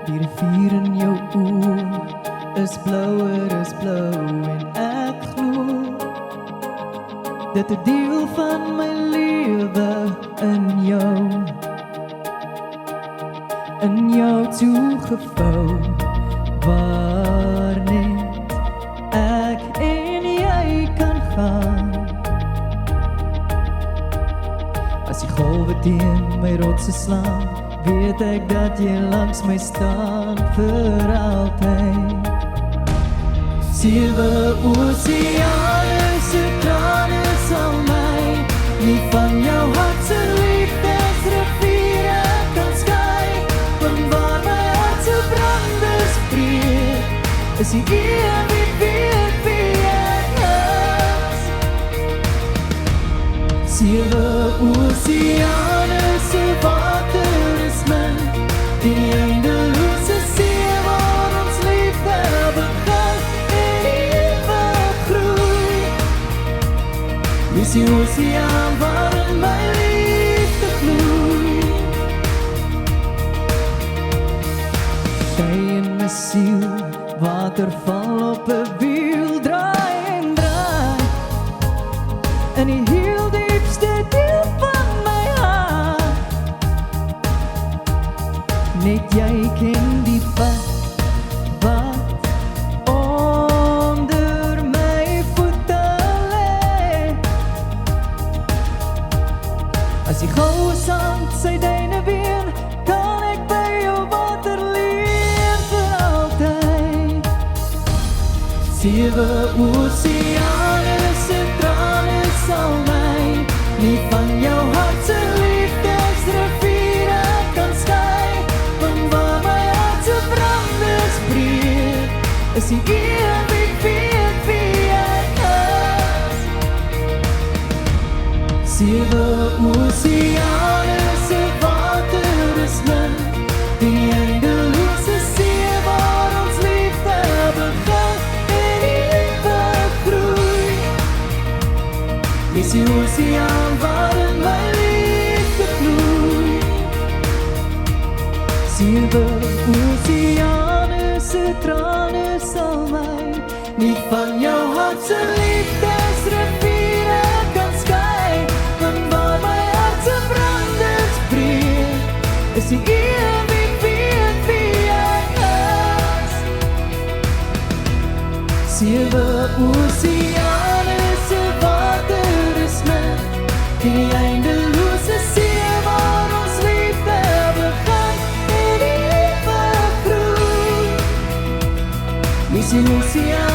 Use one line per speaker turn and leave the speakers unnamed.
Die rivier in jou oë is blouer as blou en ek glo dit 'n deel van my lewe in jou toegevou waar net ek en jy kan gaan. As die golwe teen my rotse slaan, weet ek dat jy langs my staan vir altyd. 7 oseane se trane sal my nie van jou hart se liefdesriviere kan skei, van waar my hart se branders breek, is die ewig weet wie ek is. 7 oseane se water is min, die eindelose see waar ons liefde begin en ewig groei. Wie is die oseaan waarin my liefde vloei? Jy in my siel, waterval op 'n wiel, draai en draai in die heel diepste deel van my hart. Net jy ken die pad wat onder my voete lê. As die goue sand sy duine ween, kan ek by jou water leef vir altyd. 7 oseane se trane sal my nie van jou hart se liefdesriviere kan skei, van waar my hart se branders breek, is die ewig weet wie ek is. 7 oseane se water is min, die eindelose see waar ons liefde begin en ewig groei. Is die oseaan waarin my liefde vloei. 7 oseane se trane sal my nie van jou hart se liefdesriviere kan skei, van waar my hart se branders breek, is die ewig weet wie ek is. 7 oseane se water is min, die eindelose see waar ons liefde begin en ewig groei. Wie is die oseaan